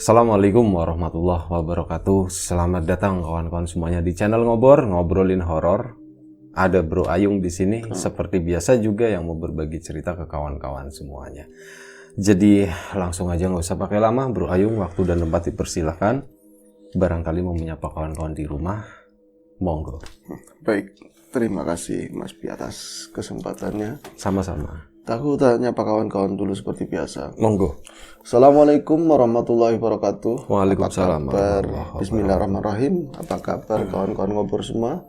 Assalamualaikum warahmatullahi wabarakatuh. Selamat datang kawan-kawan semuanya di channel Ngobrolin Horor. Ada Bro Ayung di sini seperti biasa juga yang mau berbagi cerita ke kawan-kawan semuanya. Jadi langsung aja nggak usah pakai lama, Bro Ayung waktu dan tempat dipersilahkan. Barangkali mau menyapa kawan-kawan di rumah, monggo. Baik, terima kasih Mas Pi atas kesempatannya. Sama-sama. Aku tanya pak kawan-kawan dulu seperti biasa. Monggo. Assalamualaikum warahmatullahi wabarakatuh. Waalaikumsalam. Apa kabar? Bismillahirrahmanirrahim. Apa kabar kawan-kawan ngobrol semua?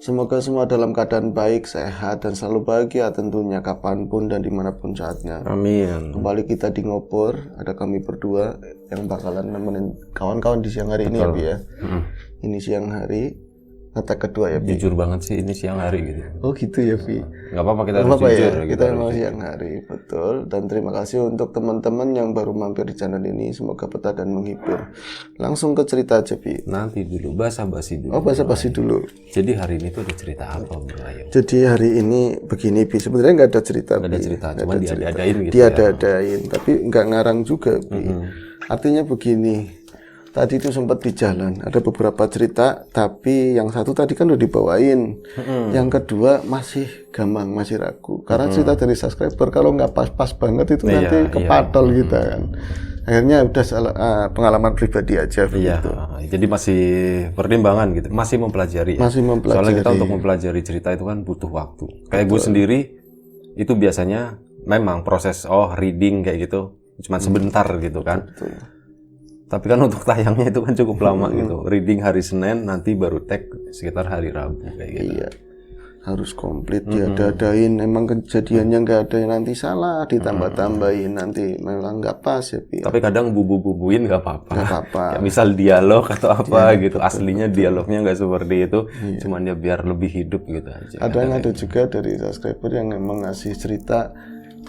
Semoga semua dalam keadaan baik, sehat, dan selalu bahagia tentunya kapanpun dan dimanapun saatnya. Amin. Kembali kita di Ngobor, ada kami berdua yang bakalan nemenin kawan-kawan di siang hari ini ya Bi ya. Ini siang hari. Kata kedua ya Bi. Jujur banget sih ini siang hari gitu. Oh gitu ya Bi. Nggak apa-apa kita harus apa jujur. ya? Kita memang siang hari, betul. Dan terima kasih untuk teman-teman yang baru mampir di channel ini. Semoga betah dan menghibur. Langsung ke cerita aja Bi. Nanti dulu, basa-basi dulu. Oh basa-basi dulu. Jadi hari ini tuh ada cerita apa Bro Ayung? Jadi hari ini begini Bi. Sebenarnya nggak ada cerita. Nggak ada cerita, cuma diada-adain gitu Diada-adain, tapi nggak ngarang juga Bi. Artinya begini. Tadi itu sempat di jalan, ada beberapa cerita, tapi yang satu tadi kan udah dibawain. Yang kedua masih gamang, masih ragu. Karena cerita dari subscriber kalau nggak pas-pas banget itu nanti kepatol kita kan. Akhirnya udah pengalaman pribadi aja begitu. Jadi masih pertimbangan gitu, masih mempelajari. Masih mempelajari. Soalnya kita untuk mempelajari cerita itu kan butuh waktu. Kayak gue sendiri, itu biasanya memang proses reading kayak gitu, cuma sebentar gitu kan. Betul. Tapi kan untuk tayangnya itu kan cukup lama gitu. Reading hari Senin, nanti baru tag sekitar hari Rabu kayak gitu. Iya, harus komplit diada-adain. Emang kejadiannya nggak ada yang nanti salah, ditambah-tambahin nanti memang nggak pas ya Pi. Tapi kadang bubu-bubuin nggak apa-apa. Nggak apa-apa. Kayak misal dialog atau apa gitu. Aslinya dialognya nggak seperti itu. Cuman ya biar lebih hidup gitu aja. Ada juga dari subscriber yang memang ngasih cerita,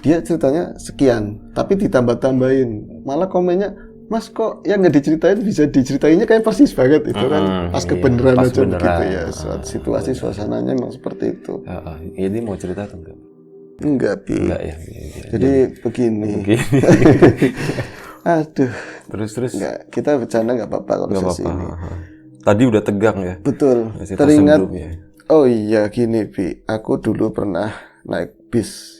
dia ceritanya sekian, tapi ditambah-tambahin. Malah komennya, Mas kok yang nggak diceritain bisa diceritainnya kayak persis banget itu kan pas kebenaran aja begitu ya. Situasi suasananya memang seperti itu. Ini mau cerita atau enggak? Enggak Pi. Enggak ya. Jadi begini. Aduh. Terus. Enggak, kita bercanda nggak apa-apa kalau sesi ini. Tadi udah tegang ya. Betul. Teringat. Oh iya gini Pi. Aku dulu pernah naik bis.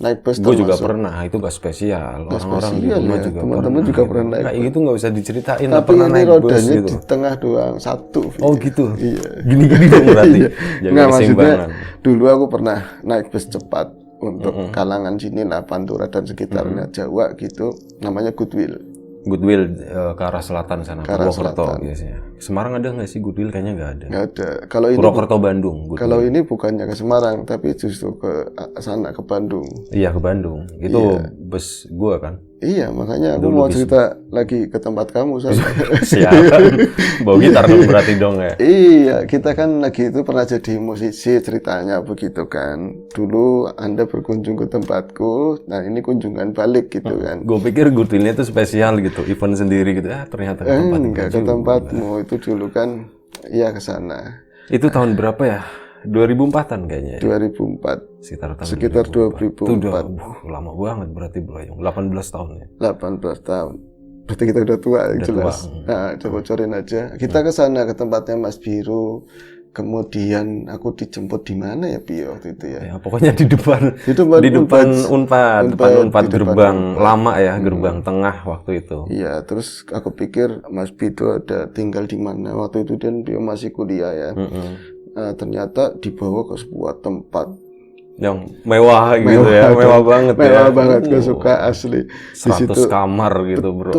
Gue juga pernah, itu gak spesial. Orang-orang di rumah juga teman-teman juga pernah naik. Kayak gitu nggak usah diceritain. Tapi ini rodanya gitu. Di tengah doang satu. Oh gitu. Iya. Gini-gini dong berarti. Nggak, maksudnya dulu aku pernah naik bus cepat untuk kalangan sini lah, Pantura dan sekitarnya Jawa gitu. Namanya Goodwill ke arah selatan sana, Purwokerto biasanya. Semarang ada nggak sih Goodwill? Kayaknya nggak ada. Nggak ada. Kalau ini Purwokerto Bandung. Goodwill. Kalau ini bukannya ke Semarang, tapi justru ke sana ke Bandung. Iya ke Bandung. Itu bus gua kan. Iya, makanya aku mau cerita lagi ke tempat kamu Siapa? Bawa gitar dong berarti dong ya. Iya, kita kan lagi itu pernah jadi musisi ceritanya begitu kan. Dulu Anda berkunjung ke tempatku, nah ini kunjungan balik gitu kan. Gue pikir Goodwill-nya itu spesial gitu, event sendiri gitu. Ternyata ke tempat enggak ke tempatmu itu dulu kan. Iya ke sana. Itu tahun berapa ya? 2004-an kayaknya. 2004. Sekitar 2004. Itu udah lama banget berarti Bro Ayung. 18 tahun ya. 18 tahun. Berarti kita udah tua yang jelas. Nah, coba bocorin aja. Kita ke sana ke tempatnya Mas Biru. Kemudian aku dijemput di mana ya Pi waktu itu ya? Pokoknya di depan Unpad gerbang lama ya, gerbang tengah waktu itu. Iya, terus aku pikir Mas Pi itu ada tinggal di mana waktu itu, dan dia masih kuliah ya. Ternyata dibawa ke sebuah tempat yang mewah gitu ya, mewah banget mewah banget, gue suka asli. 100 kamar gitu Bro.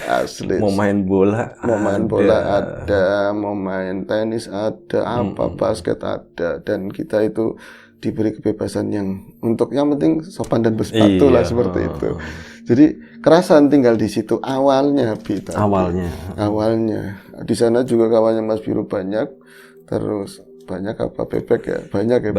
Asli. Mau main bola ada, mau main tenis ada, basket ada, dan kita itu diberi kebebasan yang penting sopan dan bersepatu lah seperti itu. Jadi kerasan tinggal di situ awalnya. Awalnya di sana juga kawannya Mas Biru banyak. Terus banyak apa bebek ya? Banyak.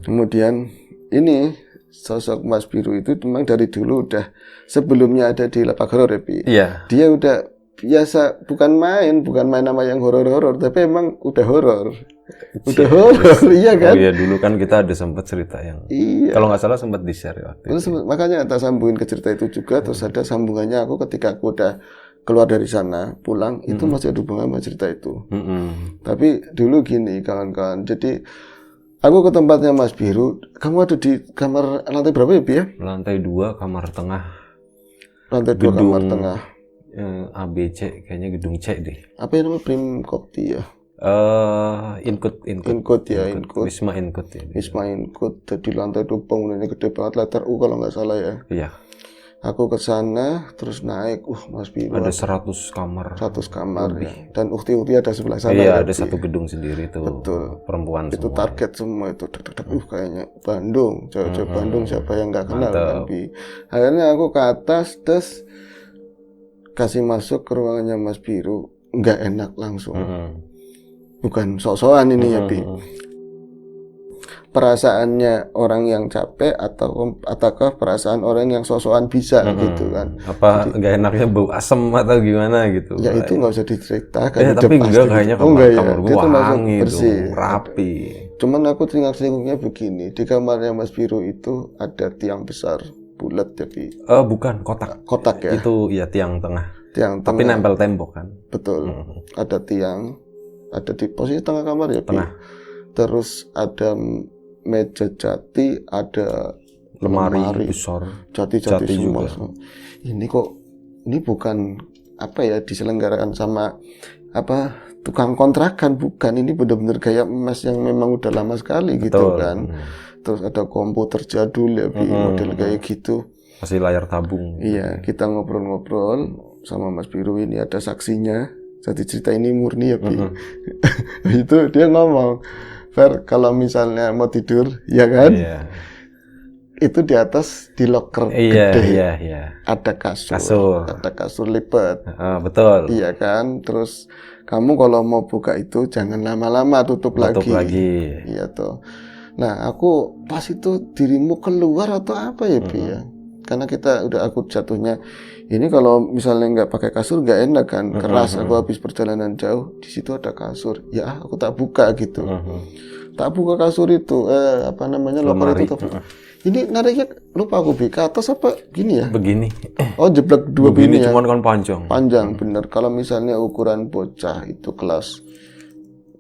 Kemudian ini sosok Mas Biru itu memang dari dulu udah sebelumnya ada di Lapak Horor ya Pi. Iya. Dia udah biasa bukan main nama yang horor-horor, tapi emang udah horor. Udah horor, iya kan? Oh iya, dulu kan kita ada sempat cerita yang Iya. kalau nggak salah sempat di-share ya waktu itu. Terus makanya tak sambungin ke cerita itu juga, terus ada sambungannya aku ketika aku udah keluar dari sana, pulang, itu masih ada hubungan sama cerita itu. Tapi dulu gini kawan-kawan, jadi aku ke tempatnya Mas Biru, kamu ada di kamar lantai berapa ya, Bi ya? Lantai 2 kamar tengah. Lantai 2 kamar tengah. ABC kayaknya gedung C deh. Apa yang namanya Prim Kopti ya? Inkut. Inkut ya, Inkut. Wisma Inkut ya. Wisma Inkut, di lantai 2 bangunannya gede banget, letter U kalau nggak salah ya. Iya. Aku ke sana, terus naik, Mas Biru Ada 100 kamar. 100 kamar ya. Dan ukti-ukti ada sebelah sana. Iya, ya, ada Bi. satu gedung sendiri tuh. Betul. Perempuan Itu semua. target semua itu. Kayaknya Bandung, cewek-cewek Bandung siapa yang nggak kenal kan, Bi. Akhirnya aku ke atas, terus kasih masuk ke ruangannya Mas Biru, nggak enak langsung. Bukan sok-sokan ini ya, Bi. Perasaannya orang yang capek ataukah perasaan orang yang sok-sokan bisa gitu kan. Apa nggak enaknya bau asem atau gimana gitu. Ya itu nggak usah diceritakan. Ya, tapi enggak kayaknya kamar Dia tuh masuk wangi bersih. tuh, rapi. Cuman aku teringat-selingkuhnya begini, di kamarnya Mas Biru itu ada tiang besar bulat tapi Bukan kotak ya. itu ya tiang tengah Tiang tapi tengah. nempel tembok kan. Betul. Ada tiang, ada di posisi tengah kamar ya, Bi. Tengah. Terus ada meja jati, ada lemari besar jati semua. juga. Ini bukan apa ya diselenggarakan sama apa tukang kontrakan, bukan. Ini benar-benar kayak emas yang memang udah lama sekali gitu kan. Terus ada komputer jadul ya, Bi, model kayak gitu. Masih layar tabung. Iya, kita ngobrol-ngobrol sama Mas Biru, ini ada saksinya. Jadi cerita ini murni ya, Bi. Itu dia ngomong, Fer, kalau misalnya mau tidur, ya kan? Iya. Itu di atas di loker Iya. gede. Ada kasur. Ada kasur lipat. Betul. Iya kan? Terus kamu kalau mau buka itu jangan lama-lama, tutup lagi. Iya toh. Nah, aku pas itu dirimu keluar atau apa ya, Bi ya? Karena aku jatuhnya ini kalau misalnya nggak pakai kasur nggak enak kan, keras. Aku habis perjalanan jauh, di situ ada kasur, ya aku tak buka gitu. Tak buka kasur itu, loker itu tak buka. Ini nariknya lupa aku, Bi, ke atas apa gini ya? Begini. Oh, jeblak dua Begini ya? cuman kan panjang. Panjang bener. Kalau misalnya ukuran bocah itu kelas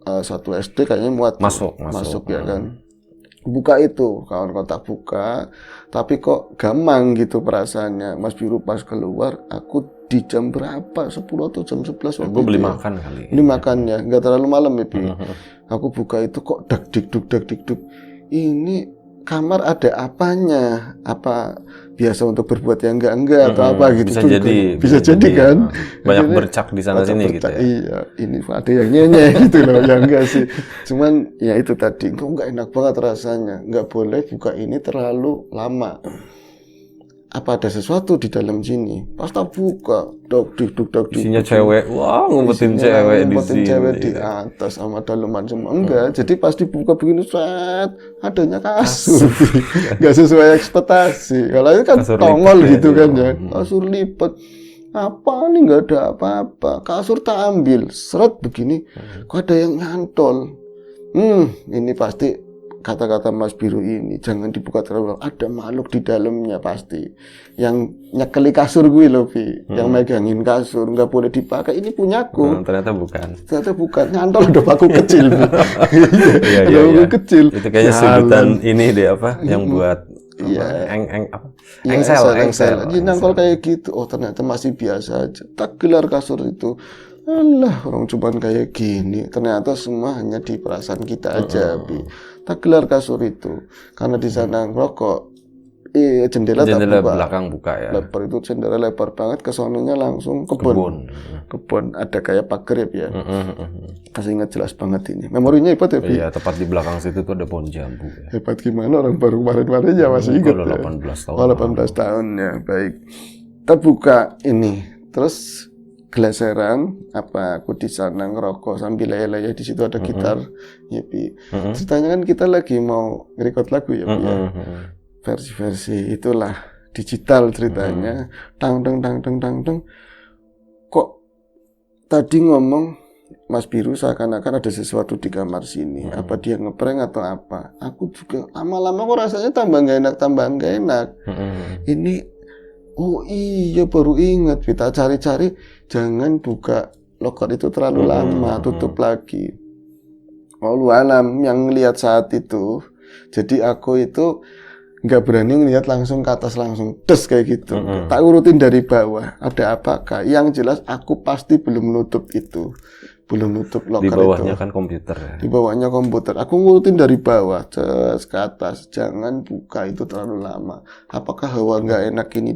1 SD kayaknya muat. Masuk ya kan. Buka itu, kawan-kawan tak buka, tapi kok gamang gitu perasaannya. Mas Biru pas keluar, aku di jam berapa? 10 atau jam 11 waktu Gue beli itu makan kali. Ini makannya, nggak terlalu malam ya, Bi. Aku buka itu kok dak dikduk. Ini kamar ada apanya? Apa biasa untuk berbuat yang enggak atau apa gitu? Bisa jadi kan? Banyak bercak di sana sini gitu ya. Iya, ini ada yang nyenyeh gitu loh, ya enggak sih. Cuman ya itu tadi, kok enggak enak banget rasanya. Enggak boleh buka ini terlalu lama. Apa ada sesuatu di dalam sini? Pas tak buka, dok. Isinya cewek, wah ngumpetin cewek di sini. Cewek di atas sama daleman semua. Enggak, jadi pas dibuka begini, adanya kasur. Enggak sesuai ekspektasi. Kalau itu kan kasur tongol gitu kan ya. Kasur lipat. Apa nih, nggak ada apa-apa. Kasur tak ambil, seret begini. Kok ada yang nyantol? Ini pasti kata-kata Mas Biru ini, jangan dibuka terlalu lama. Ada makhluk di dalamnya pasti. Yang nyekeli kasur gue loh, Bi. Yang megangin kasur, nggak boleh dipakai. Ini punyaku. Ternyata bukan. Nyantol udah paku kecil, Bi. Iya. Paku kecil. Itu kayaknya sebutan ini deh apa? Yang buat engsel. Jadi nangkol kayak gitu. Oh, ternyata masih biasa aja. Tak gelar kasur itu. Alah, orang cuman kayak gini. Ternyata semua hanya di perasaan kita aja, Bi. Tak gelar kasur itu. Karena di sana ngerokok. Jendela belakang buka ya. Lebar itu jendela lebar banget, kesononya langsung kebun. Ada kayak pagar ya. Masih ingat jelas banget ini. Memorinya hebat ya, Bi? Iya, tepat di belakang situ tuh ada pohon jambu ya. Hebat gimana, orang baru kemarin ya masih ingat ya. 18 tahun. 18 tahun ya, baik. Kita buka ini. Terus geleseran, aku di sana ngerokok sambil leleh di situ ada gitar. Ya, Bi. Ceritanya kan kita lagi mau nge-record lagu ya, Bi. Versi-versi itulah digital ceritanya. Tang. Kok tadi ngomong Mas Biru seakan-akan ada sesuatu di kamar sini. Apa dia ngeprank atau apa? Aku juga lama-lama kok rasanya tambah nggak enak. Ini, oh iya baru ingat, kita cari-cari, jangan buka loker itu terlalu lama, tutup lagi. Wallahu alam yang lihat saat itu. Jadi aku itu nggak berani ngelihat langsung ke atas, langsung des kayak gitu. Tak urutin dari bawah, ada apakah? Yang jelas aku pasti belum nutup itu, belum nutup loker itu. Di bawahnya kan komputer ya. Di bawahnya komputer. Aku ngurutin dari bawah des ke atas. Jangan buka itu terlalu lama. Apakah hawa nggak enak ini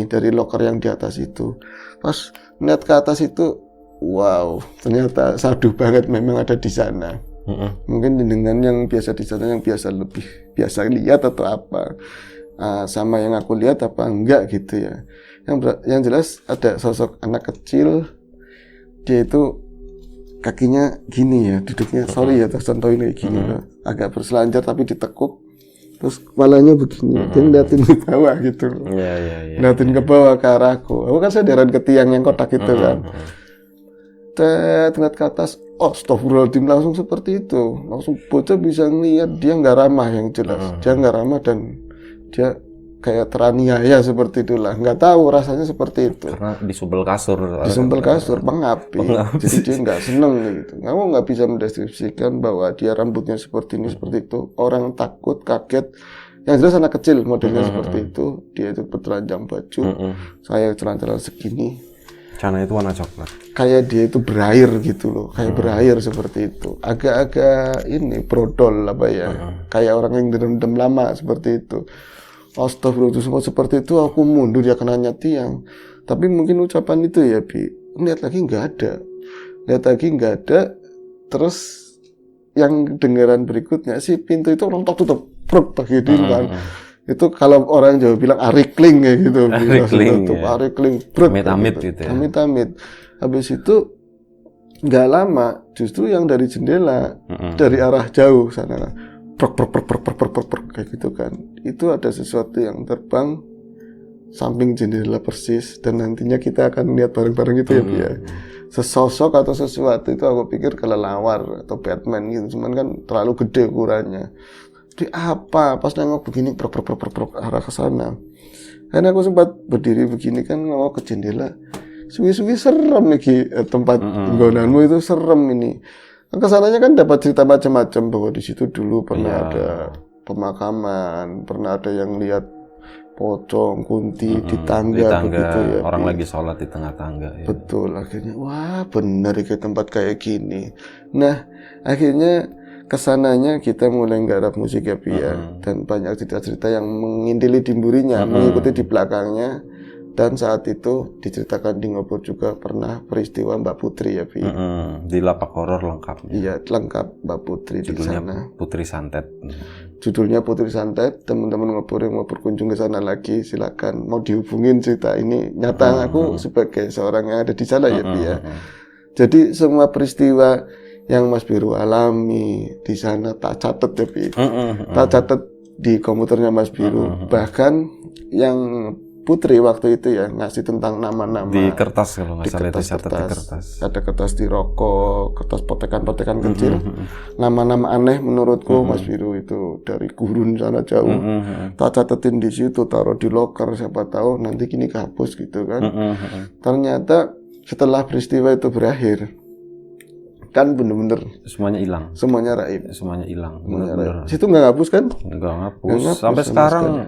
dari loker yang di atas itu? Pas lihat ke atas itu, wow, ternyata sadu banget memang ada di sana. Mungkin dengan yang biasa di sana, yang lebih biasa lihat atau apa, sama yang aku lihat apa enggak gitu ya. Yang jelas ada sosok anak kecil, dia itu kakinya gini ya, duduknya, sorry ya contohin kayak gini loh, agak berselancar tapi ditekuk, terus kepalanya begini, dia ngeliatin ke bawah gitu, ngeliatin ke bawah ke arahku. Aku kan sadaran ke tiang yang kotak itu kan. Ngeliat ke atas, oh astagfirullahaladzim, langsung seperti itu. Langsung bocah bisa ngeliat, dia nggak ramah yang jelas. Dia nggak ramah dan dia kayak teraniaya seperti itulah. Nggak tahu rasanya seperti itu. Karena disumpel kasur. Disumpel kasur, pengap. Jadi dia nggak seneng gitu. Kamu nggak bisa mendeskripsikan bahwa dia rambutnya seperti ini, seperti itu. Orang takut, kaget. Yang jelas anak kecil modelnya seperti itu. Dia itu bertelanjang baju. Saya celana segini. Celana itu warna coklat. Kayak dia itu berair gitu loh, kayak berair seperti itu. Agak-agak ini brodol apa ya, kayak orang yang direndam lama seperti itu. Astagfirullah, seperti itu aku mundur ya kenanya tiang. Tapi mungkin ucapan itu ya lihat lagi nggak ada. Terus yang dengaran berikutnya si pintu itu orang tutup, gitu kan. Itu kalau orang Jawa bilang arikling kayak gitu, arikling, amit-amit gitu ya. Amit-amit. Habis itu nggak lama, justru yang dari jendela, dari arah jauh sana, kayak gitu kan. Itu ada sesuatu yang terbang samping jendela persis, dan nantinya kita akan lihat bareng-bareng itu ya. Sesosok atau sesuatu itu aku pikir kelelawar atau Batman gitu, cuman kan terlalu gede ukurannya. Jadi apa? Pas nengok begini, arah ke sana. Karena aku sempat berdiri begini kan, nengok ke jendela. Suwi-suwi serem nih tempat nggonanmu itu serem ini. Kesananya kan dapat cerita macam-macam bahwa di situ dulu pernah ada pemakaman, pernah ada yang lihat pocong, kunti di tangga begitu ya. Orang lagi sholat di tengah tangga. Ya. Betul, akhirnya wah benar kayak tempat kayak gini. Nah akhirnya kesananya kita mulai nggarap musik ya dan banyak cerita-cerita yang mengintili di mburinya, mengikuti di belakangnya. Dan saat itu diceritakan di Ngobor juga pernah peristiwa Mbak Putri ya di lapak horor lengkapnya. Iya lengkap Mbak Putri. Judulnya di sana. Putri Santet. Judulnya Putri Santet. Teman-teman Ngobor yang mau berkunjung ke sana lagi silakan, mau dihubungin cerita ini. Nyata aku sebagai seorang yang ada di sana ya Jadi semua peristiwa yang Mas Biru alami di sana tak catat ya tak catat di komputernya Mas Biru. Bahkan yang Putri waktu itu ya ngasih tentang nama-nama di kertas, kalau nggak salah itu catat di kertas. Ada kertas di rokok, kertas potekan-potekan kecil. Nama-nama aneh menurutku Mas Biru itu dari gurun sana jauh. Tak catetin di situ, taruh di loker, siapa tahu nanti kini kehapus gitu kan. Ternyata setelah peristiwa itu berakhir, kan bener-bener semuanya hilang, semuanya raib, semuanya hilang. Situ nggak ngapus kan? Nggak ngapus.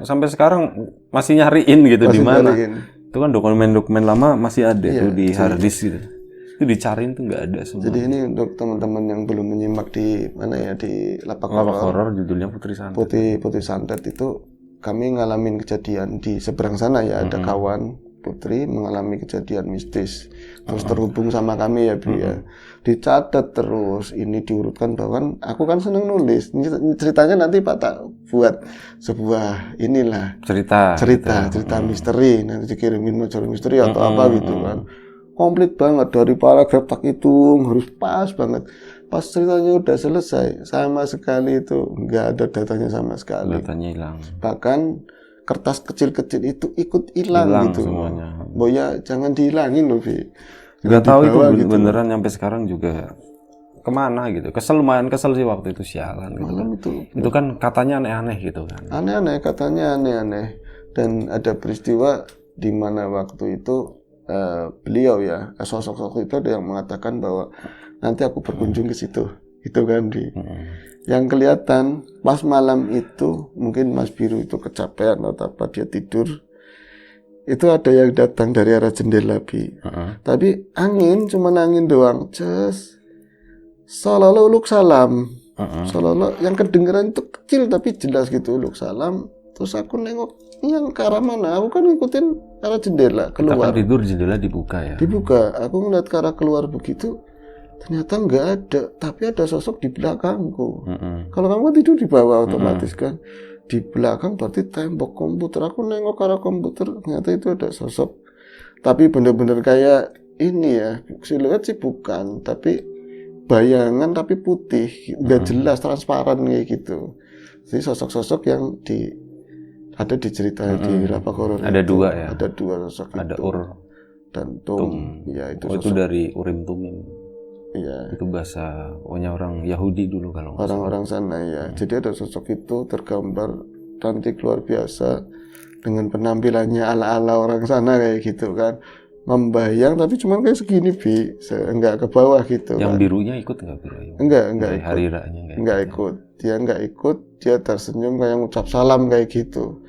Sampai sekarang masih nyariin gitu di mana. Itu kan dokumen-dokumen lama masih ada tuh di hard disk gitu. Itu dicariin tuh nggak ada semua. Jadi ini untuk teman-teman yang belum menyimak di mana ya, di lapak horor judulnya Putri Santet. Putri Santet itu kami ngalamin kejadian di seberang sana ya, ada kawan Putri mengalami kejadian mistis, terus terhubung sama kami ya ya. Dicatat terus, ini diurutkan, bahkan aku kan seneng nulis. Ceritanya nanti Pak tak buat sebuah inilah cerita misteri, nanti dikirimin majalah misteri atau apa gitu kan. Komplit banget dari paragraf tak hitung, harus pas banget. Pas ceritanya udah selesai, sama sekali itu nggak ada datanya sama sekali. Datanya hilang. Bahkan kertas kecil-kecil itu ikut hilang gitu. Semuanya. Boya jangan dihilangin loh, Vi. Nggak tahu itu dibawa gitu. beneran sampai sekarang juga kemana gitu. Lumayan kesel sih waktu itu, sialan gitu. Malam Itu kan katanya aneh-aneh gitu kan. Aneh-aneh, katanya aneh-aneh. Dan ada peristiwa di mana waktu itu beliau ya, sosok-sosok itu ada yang mengatakan bahwa nanti aku berkunjung ke situ. Itu kan yang kelihatan pas malam itu mungkin Mas Biru itu kecapean atau apa, dia tidur. Itu ada yang datang dari arah jendela, Bi. Tapi angin, cuman angin doang. Seolah-olah uluk salam. Seolah-olah yang kedengeran itu kecil tapi jelas gitu, uluk salam. Terus aku nengok, yang ke arah mana? Aku kan ngikutin arah jendela Kita keluar. kan tidur jendela dibuka ya. Dibuka, aku ngeliat ke arah keluar begitu. Ternyata nggak ada, tapi ada sosok di belakangku. Kalau kamu tidur di bawah otomatis kan. Di belakang berarti tembok komputer. Aku nengok ke arah komputer, ternyata itu ada sosok. Tapi bener-bener kayak ini ya, siluet sih bukan, tapi bayangan tapi putih, nggak jelas, transparan kayak gitu. Jadi sosok-sosok yang ada di cerita di Lapak Horor. Ada itu. dua ya. Ada dua sosok Ada itu. Ur Dan Tum. Ya itu itu sosok. dari Urim Tumim. Iya. Itu bahasa orang Yahudi dulu kalau nggak salah. Orang-orang sana ya. Jadi ada sosok itu tergambar cantik luar biasa dengan penampilannya ala-ala orang sana kayak gitu kan. Membayang tapi cuma kayak segini, Bi. Enggak ke bawah gitu. Yang kan. birunya ikut nggak biru? Enggak Dari ikut. hari raya Enggak ikut. Dia enggak ikut, dia tersenyum kayak ngucap salam kayak gitu.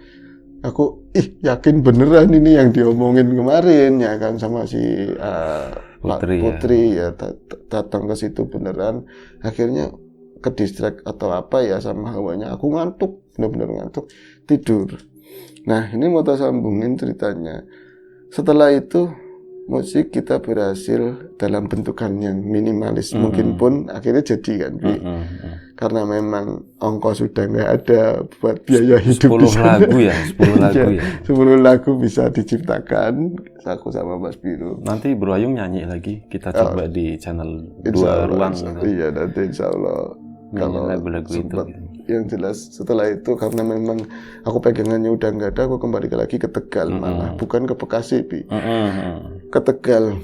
Aku yakin beneran ini yang diomongin kemarin ya kan sama si Putri ya datang ke situ beneran. Akhirnya ke distrik atau apa ya sama hawanya. Aku ngantuk, bener-bener ngantuk, tidur. Nah ini mau tak sambungin ceritanya. Setelah itu musik kita berhasil dalam bentukan yang minimalis mungkin pun akhirnya jadi kan, karena memang ongkos sudah nggak ada buat biaya hidup 10 lagu ya, 10 lagu ya. 10 lagu bisa diciptakan aku sama Mas Biru. Nanti Bro Ayung nyanyi lagi, kita coba di channel Dua Ruang gitu. Iya, nanti insya Allah kalau lagu-lagu itu sempat. gitu. Yang jelas setelah itu karena memang aku pegangannya udah nggak ada, aku kembali lagi ke Tegal malah, bukan ke Bekasi, Bi. Ke Tegal.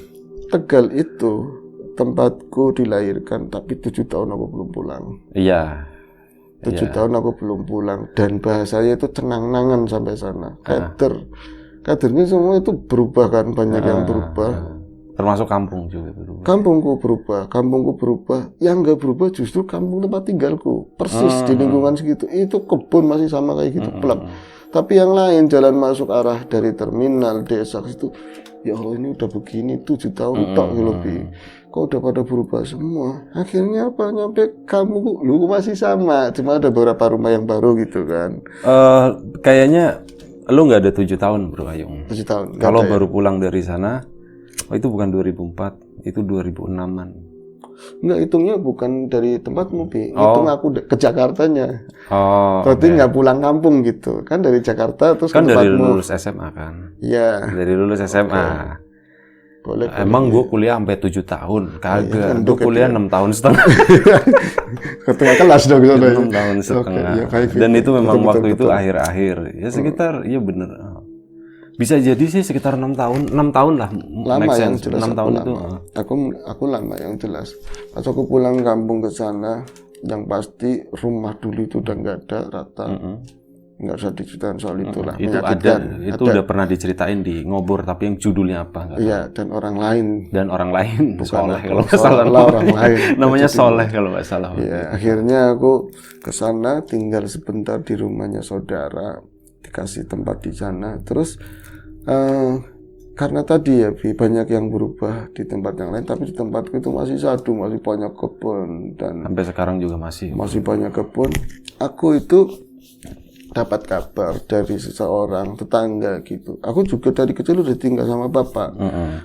Tegal itu tempatku dilahirkan, tapi 7 tahun aku belum pulang. Iya. 7 tahun aku belum pulang, dan bahasanya itu cenang-nangan sampai sana. Kadernya semua itu berubah kan, banyak yang berubah. Termasuk kampung juga berubah. Kampungku berubah. Yang nggak berubah justru kampung tempat tinggalku. Persis di lingkungan segitu. Itu kebun masih sama kayak gitu, pelap. Tapi yang lain jalan masuk arah dari terminal desa ke situ. Ya Allah, ini udah begini 7 tahun tok lebih. Kok udah pada berubah semua. Akhirnya apa, nyampe kampungku lu masih sama. Cuma ada beberapa rumah yang baru gitu kan. Kayaknya lu nggak ada 7 tahun Bro Ayung. 7 tahun. Kalau baru pulang dari sana, itu bukan 2004, itu 2006-an. Enggak, hitungnya bukan dari tempatmu, Bi. Hitung aku ke Jakartanya. Berarti nggak pulang kampung gitu. Kan dari Jakarta terus kan ke dari tempatmu. lulus SMA kan. Iya. Dari lulus SMA. Boleh. Emang gue kuliah sampai 7 tahun? Kagak. Gue kuliah 6 tahun setengah. Ketua kelas dong. 6 tahun setengah. Ya, baik. Dan itu memang betul, waktu betul. itu akhir-akhir. Ya sekitar, iya bener. Bisa jadi sih sekitar 6 tahun. 6 tahun lah. Lama yang jelas 6 tahun itu. Aku lama yang jelas. Pas aku pulang kampung ke sana, yang pasti rumah dulu itu udah nggak ada, rata. Nggak usah diceritain soal itulah. Itu ada. Itu udah pernah diceritain di Ngobor, tapi yang judulnya apa? Iya, dan orang lain. Soleh kalau nggak salah. Orang lain. Namanya Soleh kalau nggak salah. Iya, akhirnya aku ke sana tinggal sebentar di rumahnya saudara, dikasih tempat di sana. Terus karena tadi ya, Bi, banyak yang berubah di tempat yang lain, tapi di tempatku itu masih satu, masih banyak kebun dan sampai sekarang juga masih banyak kebun. Aku itu dapat kabar dari seseorang tetangga gitu. Aku juga dari kecil udah tinggal sama bapak,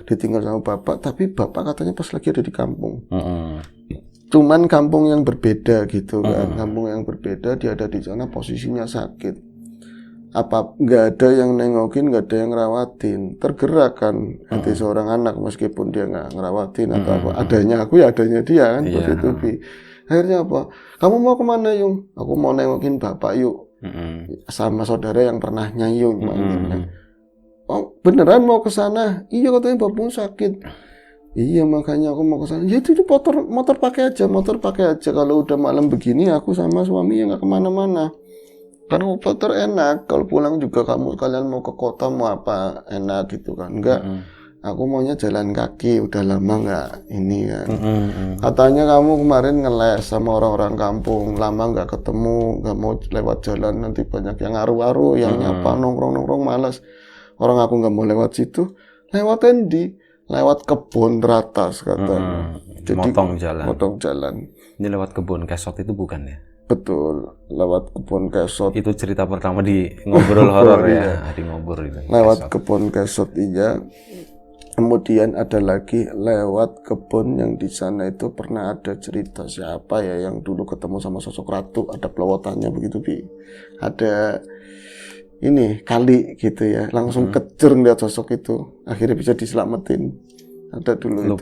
ditinggal sama bapak, tapi bapak katanya pas lagi ada di kampung. Cuman kampung yang berbeda gitu kan, kampung yang berbeda, dia ada di sana posisinya sakit. Apa nggak ada yang nengokin, nggak ada yang ngerawatin, tergerak kan hati seorang anak meskipun dia nggak ngerawatin atau apa, adanya aku ya adanya dia kan, begitu, Bi. Akhirnya apa, kamu mau kemana Yung? Aku mau nengokin bapak yuk, sama saudara yang pernah nyayung manggilnya. Oh beneran mau ke sana? Iya katanya bapakmu sakit. Iya, makanya aku mau ke sana. Ya itu motor pakai aja. Kalau udah malam begini aku sama suami yang nggak kemana-mana. Karena motor enak. Kalau pulang juga kalian mau ke kota mau apa enak gitu kan? Enggak. Aku maunya jalan kaki. Udah lama nggak ini kan. Katanya kamu kemarin ngeles sama orang-orang kampung. Lama nggak ketemu, nggak mau lewat jalan nanti banyak yang aru-aru, yang nyapa nongkrong-nongkrong malas. Orang aku nggak mau lewat situ. Lewatin lewat kebun teratas katanya. Jadi motong jalan. Ini lewat kebun kesot itu bukan ya? Betul, lewat kebun kesot. Itu cerita pertama di ngobrol horor ya, di ngobrol itu. Lewat kebun kesot iya. Kemudian ada lagi lewat kebun yang di sana itu pernah ada cerita siapa ya yang dulu ketemu sama sosok ratu, ada pelawatannya begitu Bi. Ada ini kali gitu ya, langsung kejer ngeliat sosok itu, akhirnya bisa diselamatin. Ada dulu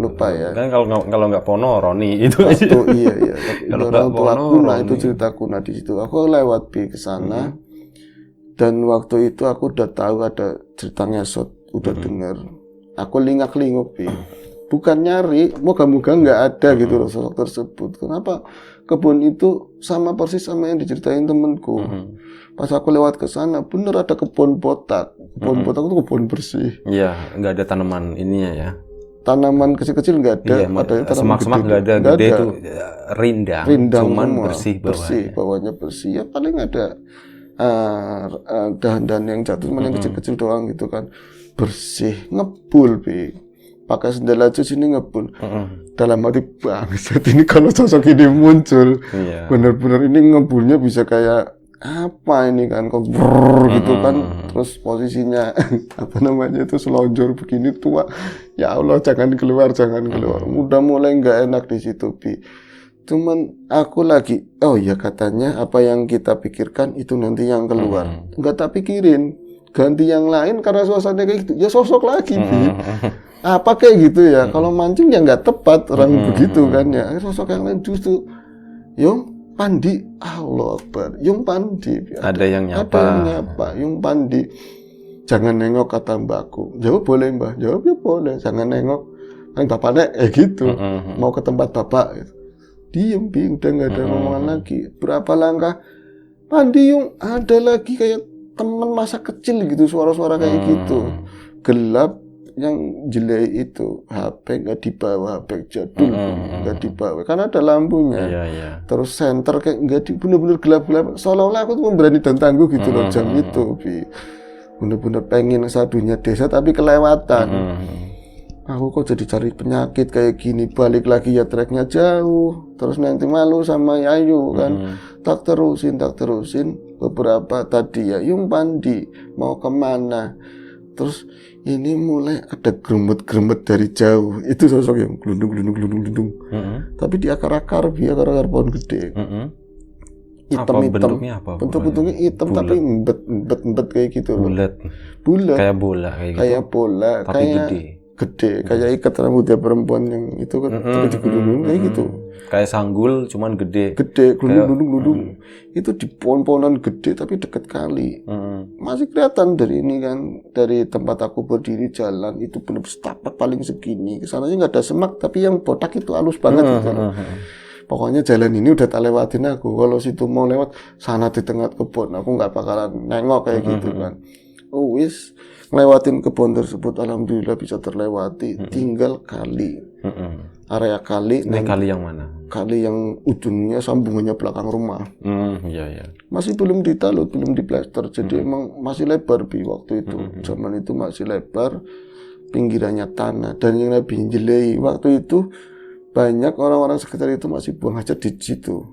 lupa ya. Kan kalau nggak Pono Roni itu aja. Iya. Kalau orang tua kuna itu cerita kuna di situ. Aku lewat Bi ke sana dan waktu itu aku udah tahu ada cerita ngesot, udah dengar. Aku lingak-linguk Bi. Bukan nyari, moga-moga nggak ada gitu loh sosok tersebut. Kenapa? Kebun itu sama persis sama yang diceritain temenku. Pas aku lewat ke sana, bener ada kebun botak. Kebun botak itu kebun bersih. Iya, nggak ada tanaman ininya ya. Tanaman kecil-kecil nggak ada. Iya, semak-semak nggak ada. Gede itu rindang cuman semua. bersih bawahnya bersih. Ya paling ada dahan-dahan yang jatuh, cuman yang kecil-kecil doang gitu kan. Bersih, ngebul Bi. Pakai sendal aja sini ngebul. Dalam hati bangsat ini kalau sosok ini muncul, bener-bener ini ngebulnya bisa kayak apa ini kan, kok gitu kan, terus posisinya apa namanya itu selonjor begini tua. Ya Allah jangan keluar. Udah mulai nggak enak di situ Bi. Cuman aku lagi, oh ya katanya apa yang kita pikirkan itu nanti yang keluar. Nggak tak pikirin, ganti yang lain karena suasana kayak gitu. Ya sosok lagi Bi. Apa kayak gitu ya, kalau mancing ya nggak tepat orang begitu kan ya. Sosok yang lain justru Yung Pandi, Allah Akbar, Yung Pandi. Ada yang nyapa, Yung Pandi. Jangan nengok kata mbakku. Jawab boleh mbah, jawab ya boleh. Jangan nengok, kan bapaknya gitu. Mau ke tempat bapak, gitu. Diem Bi, udah nggak ada ngomongan lagi. Berapa langkah, Pandi Yung ada lagi kayak teman masa kecil gitu, suara-suara kayak gitu. Gelap. Yang jelek itu HP nggak dibawa, HP jadul nggak dibawa, karena ada lampunya. Terus senter kayak nggak bener-bener gelap-gelap, seolah-olah aku tuh memberani dan tangguh gitu loh jam itu Bi. Bener-bener pengen sadunya desa tapi kelewatan. Aku kok jadi cari penyakit kayak gini, balik lagi ya treknya jauh, terus nanti malu sama Yayu kan. Tak terusin beberapa tadi ya Yung Pandi mau kemana. Terus ini mulai ada gremet dari jauh. Itu sosok yang gelundung. Tapi di akar-akar pohon gede. Hitam. Bentuk-bentuknya hitam bulet. Tapi embet kayak gitu. Bulat. Kayak bola kayak bola. Tapi gede. Kayak ikat rambutnya perempuan yang itu kan. Tapi digulung kayak gitu. Kayak sanggul cuman gede. Gelundung. Itu di pohon-pohonan gede tapi deket kali. Masih kelihatan dari ini kan, dari tempat aku berdiri jalan itu benar setapak paling segini. Kesananya nggak ada semak tapi yang botak itu halus banget gitu. Pokoknya jalan ini udah tak lewatin aku. Kalau situ mau lewat sana di tengah kebun, aku nggak bakalan nengok kayak gitu kan. Wis ngelewatin kebun tersebut, alhamdulillah bisa terlewati. Tinggal kali. Area kali. Ini kali yang mana? Kali yang ujungnya sambungannya belakang rumah. Iya. Masih belum ditalut, belum diplaster. Jadi emang masih lebar Bi waktu itu. Zaman itu masih lebar, pinggirannya tanah. Dan yang lebih jelek waktu itu banyak orang-orang sekitar itu masih buang hajat di situ.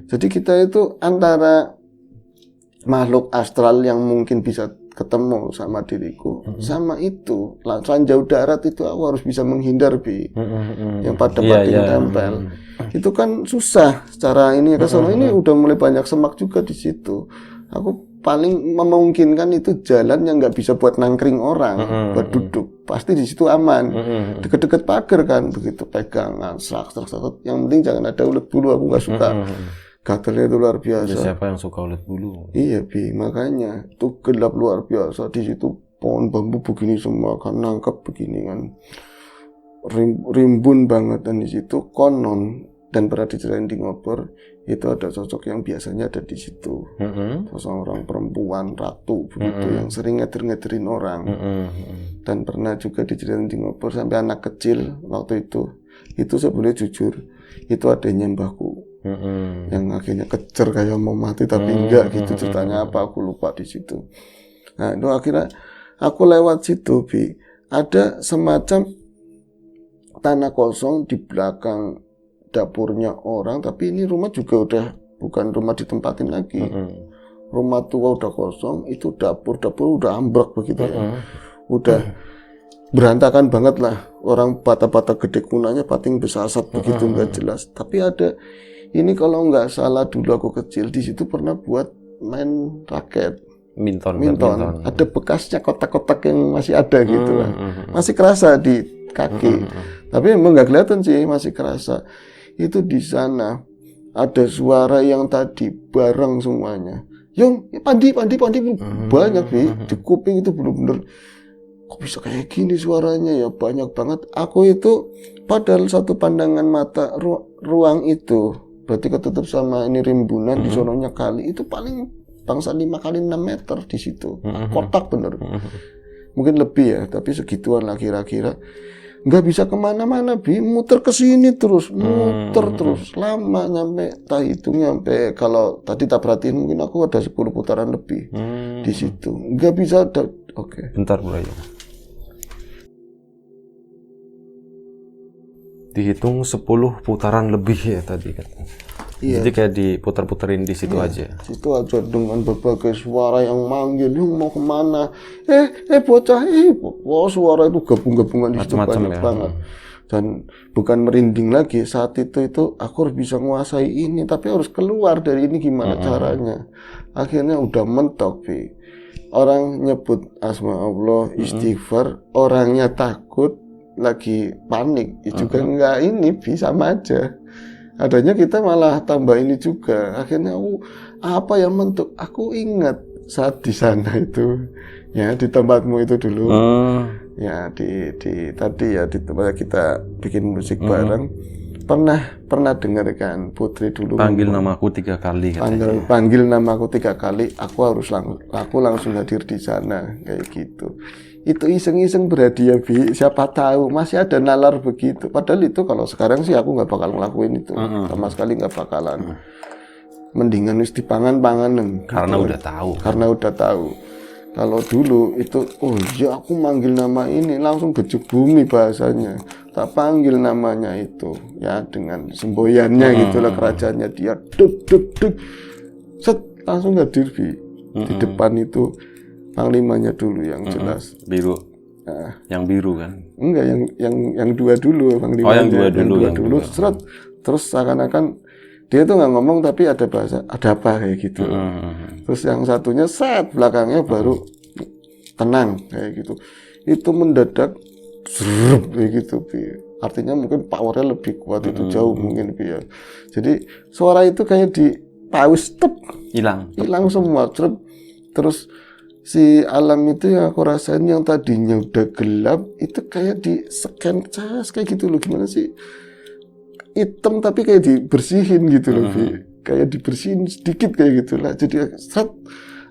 Jadi kita itu antara makhluk astral yang mungkin bisa ketemu sama diriku, sama itu ranjau darat itu aku harus bisa menghindar Bi. Yang pada batin tempel itu kan susah secara ini ya. Kesana ini udah mulai banyak semak juga di situ. Aku paling memungkinkan itu jalan yang nggak bisa buat nangkring orang, buat duduk. Pasti di situ aman, deket-deket pagar kan, begitu pegangan, serak. Yang penting jangan ada ulet bulu, aku nggak suka. Gatalnya itu luar biasa. Ya, siapa yang suka ulet bulu? Iya Bi, makanya itu gelap luar biasa. Di situ pohon bambu begini semua kan, nangkep begini kan. rimbun banget. Dan di situ konon dan pernah diceritain di Ngobor itu ada sosok yang biasanya ada di situ, sosok orang perempuan ratu begitu yang sering ngeder-ngederin orang. Dan pernah juga diceritain di Ngobor sampai anak kecil waktu itu sebenarnya jujur itu adanya mbahku yang akhirnya kecer kayak mau mati tapi enggak gitu, ceritanya apa aku lupa di situ. Nah itu akhirnya aku lewat situ, Bi, ada semacam tanah kosong di belakang dapurnya orang, tapi ini rumah juga udah bukan rumah ditempatin lagi. Rumah tua udah kosong, itu dapur udah ambruk begitu ya. Udah berantakan banget lah. Orang bata-bata gede kunanya pating besasat begitu nggak jelas. Tapi ada ini kalau nggak salah dulu aku kecil di situ pernah buat main raket. Minton. Ada bekasnya kotak-kotak yang masih ada gitu lah. Masih kerasa di kaki. Tapi emang nggak kelihatan sih, masih kerasa. Itu di sana ada suara yang tadi bareng semuanya. Yung, pandi banyak Bi. Di kuping itu bener-bener kok bisa kayak gini suaranya ya, banyak banget. Aku itu padahal satu pandangan mata ruang itu berarti ketutup sama ini rimbunan di sononya kali itu paling bangsa 5 kali 6 meter di situ. Kotak bener. Mungkin lebih ya, tapi segituan lah kira-kira. Nggak bisa kemana-mana, Bi, muter ke sini terus, muter terus, lama nyampe, tak hitung nyampe, kalau tadi tak perhatiin mungkin aku ada 10 putaran lebih di situ, nggak bisa, oke. Bentar Bro Ayung. Dihitung 10 putaran lebih ya tadi kan. Iya. Jadi kayak diputer-puterin di situ aja. Situ aja dengan berbagai suara yang manggil, "Yung mau kemana? Bocah, suara itu gabung-gabungan di situ banyak banget." Dan bukan merinding lagi saat itu aku harus bisa menguasai ini, tapi harus keluar dari ini gimana caranya. Akhirnya udah mentok, Bi. Orang nyebut asma Allah, istighfar, orangnya takut, lagi panik, juga enggak ini, Bi, sama aja. Adanya kita malah tambah ini juga. Akhirnya apa yang mentok? Aku ingat saat di sana itu, ya di tempatmu itu dulu, ya di tadi ya di tempat kita bikin musik bareng. Pernah dengar kan Putri dulu panggil namaku 3 kali katanya. Panggil namaku 3 kali, aku langsung hadir di sana kayak gitu. Itu iseng-iseng berhadiah, Bi, siapa tahu masih ada nalar begitu. Padahal itu kalau sekarang sih aku nggak bakal ngelakuin itu, sama sekali nggak bakalan. Mendingan wis dipangan-panganen karena gitu. Karena udah tahu. Kalau dulu itu, oh ya aku manggil nama ini langsung gejek bumi bahasanya. Tak panggil namanya itu ya dengan semboyannya gitulah, kerajaannya dia duk set langsung hadir, Bi. Di depan itu panglimanya dulu yang jelas biru. Nah, yang biru kan? Enggak, yang dua dulu panglimanya. Yang dua dulu. Seret. Terus seakan-akan dia tuh nggak ngomong tapi ada bahasa, ada apa kayak gitu. Terus yang satunya set belakangnya baru tenang kayak gitu. Itu mendadak zrup kayak gitu, Bi. Artinya mungkin powernya lebih kuat, itu jauh mungkin, Bi, ya. Jadi suara itu kayak di paus hilang semua. Terus si alam itu yang aku rasain yang tadinya udah gelap itu kayak di scan kayak gitu loh, gimana sih, hitam tapi kayak dibersihin gitu loh, Bi. Kayak dibersihin sedikit kayak gitulah, jadi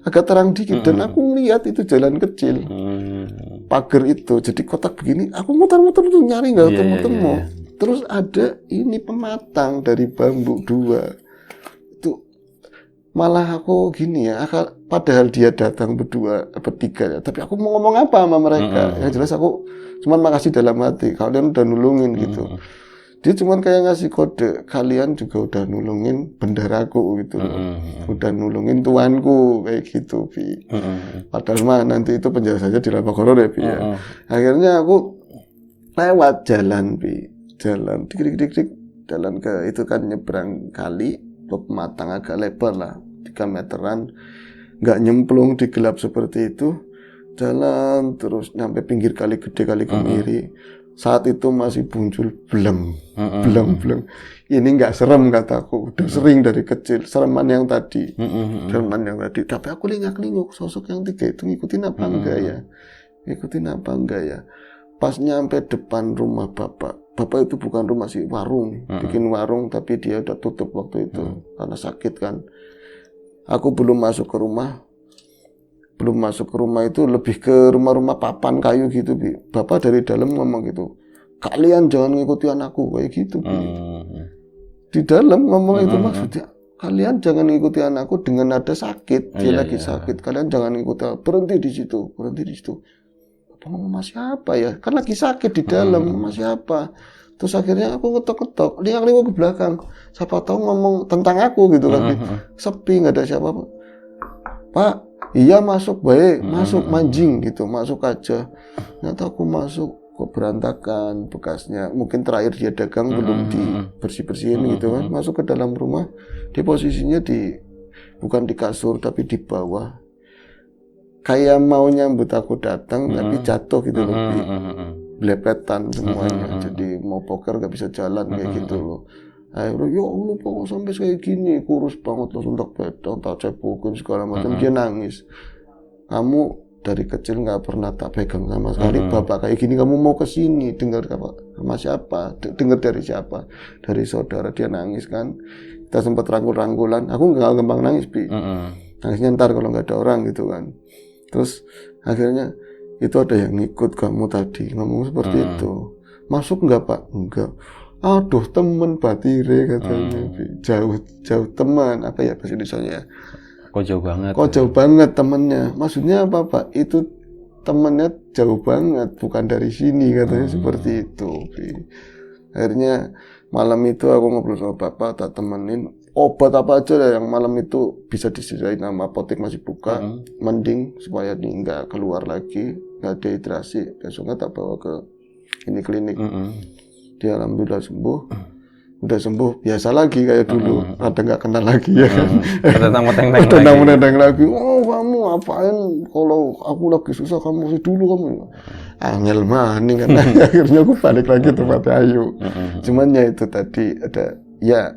agak terang dikit. Dan aku ngeliat itu jalan kecil, pagar itu jadi kotak begini, aku muter-muter tuh nyari nggak ketemu. Terus ada ini pematang dari bambu 2 itu, malah aku gini ya, padahal dia datang berdua bertiga ya, tapi aku mau ngomong apa sama mereka? Yang jelas aku cuman makasih dalam hati, kalian udah nulungin gitu. Dia cuman kayak ngasih kode, kalian juga udah nulungin bendaraku gitu, udah nulungin tuanku kayak gitu, Bi. Padahal mah nanti itu penjelasannya di lapak horor ya, Bi, ya. Akhirnya aku lewat jalan, Bi, jalan dik jalan ke itu kan nyebrang kali, pematang agak lebar lah, 3 meteran, nggak nyemplung di gelap seperti itu, jalan terus nyampe pinggir kali gede, kali kemiri. Saat itu masih muncul belum. Ini nggak serem kataku, udah sering dari kecil, sereman yang tadi. Tapi aku lingak-linguk sosok yang 3 itu ngikutin apa enggak ya? pas nyampe depan rumah bapak itu bukan rumah sih, warung, bikin warung, tapi dia udah tutup waktu itu karena sakit kan. Aku belum masuk ke rumah itu lebih ke rumah-rumah papan kayu gitu, Bi. Bapak dari dalam ngomong gitu, kalian jangan ngikuti anakku, kayak gitu, Bi. Di dalam ngomong itu maksudnya, kalian jangan ngikuti anakku dengan nada sakit, dia lagi sakit, kalian jangan ngikuti, berhenti di situ. Bapak ngomong masih apa ya, kan lagi sakit di dalam, masih apa. Terus akhirnya aku ngetok-ngetok, dia ngelingkup ke belakang, siapa tahu ngomong tentang aku gitu kan, sepi, nggak ada siapa. Pak, iya masuk, baik, masuk manjing gitu, masuk aja. Ternyata aku masuk, kok berantakan bekasnya, mungkin terakhir dia dagang belum dibersih-bersihin gitu kan, masuk ke dalam rumah, dia posisinya bukan di kasur tapi di bawah, kayak mau nyambut aku datang tapi jatuh gitu loh, belepetan semuanya, jadi mau poker gak bisa jalan kayak gitu loh. Akhirnya, ya Allah kok sampai kayak gini, kurus banget, langsung tak bedang, tak cepukin segala macam. Dia nangis, kamu dari kecil nggak pernah tak pegang sama sekali, bapak kayak gini, kamu mau kesini dengar sama siapa, dengar dari siapa, dari saudara. Dia nangis kan, kita sempat rangkul-rangkulan, aku nggak gampang nangis, Bi. Nangisnya ntar kalau nggak ada orang gitu kan. Terus akhirnya itu ada yang ngikut kamu tadi ngomong seperti itu, masuk nggak Pak? Enggak. Aduh temen batire katanya, jauh teman, apa ya bahasa Indonesia? Kok jauh banget? Kok jauh banget temennya? Maksudnya apa Pak? Itu temennya jauh banget, bukan dari sini katanya, seperti itu. Akhirnya malam itu aku ngobrol sama bapak, tak temenin obat apa aja lah yang malam itu bisa disediain, nama apotek masih buka, mending supaya dia nggak keluar lagi, nggak dehidrasi. Besoknya tak bawa ke ini klinik. Dia alhamdulillah sembuh. Udah sembuh biasa lagi kayak dulu, rada nggak kenal lagi ya kan, tentang lagi. Oh kamu apain kalau aku lagi susah, kamu sih dulu kamu angel maning kan. Akhirnya aku balik lagi tempat Ayu. Cuman ya itu tadi ada ya,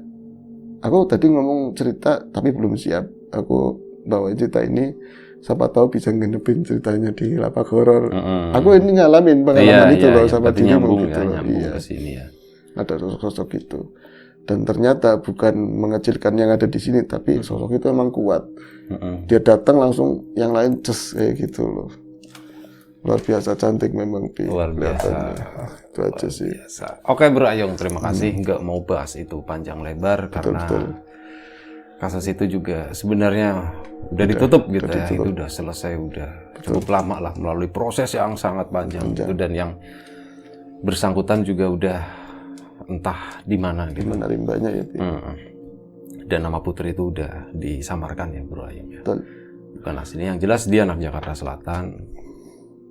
aku tadi ngomong cerita tapi belum siap. Aku bawa cerita ini, siapa tahu bisa ngenepin ceritanya di lapak horor. Aku ini ngalamin pengalaman itu loh sama dirimu gitu loh. Iya. Ada sosok itu, dan ternyata bukan mengecilkan yang ada di sini, tapi sosok itu emang kuat. Dia datang langsung yang lain ces kayak gitu loh. Luar biasa cantik memang, Pi. Luar biasa. Itu aja sih. Oke Bro Ayung, terima kasih. Nggak mau bahas itu panjang lebar karena kasus itu juga sebenarnya udah ditutup gitu ya. Itu udah selesai, udah cukup lama lah melalui proses yang sangat panjang. Gitu, dan yang bersangkutan juga udah entah di mana gitu. Menarimbanya ya. Dan nama putri itu udah disamarkan ya Bro Ayung ya. Betul. Bukan aslinya, yang jelas dia anak Jakarta Selatan.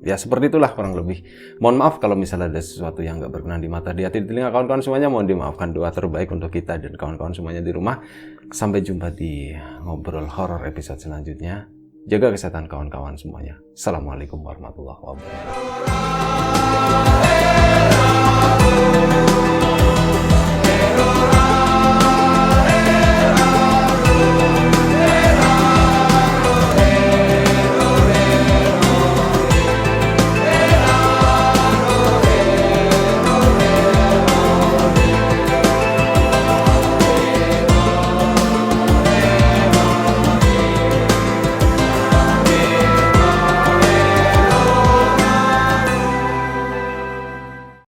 Ya seperti itulah kurang lebih. Mohon maaf kalau misalnya ada sesuatu yang nggak berkenan di mata, di hati, di telinga kawan-kawan semuanya. Mohon dimaafkan, doa terbaik untuk kita dan kawan-kawan semuanya di rumah. Sampai jumpa di ngobrol horor episode selanjutnya. Jaga kesehatan kawan-kawan semuanya. Assalamualaikum warahmatullahi wabarakatuh.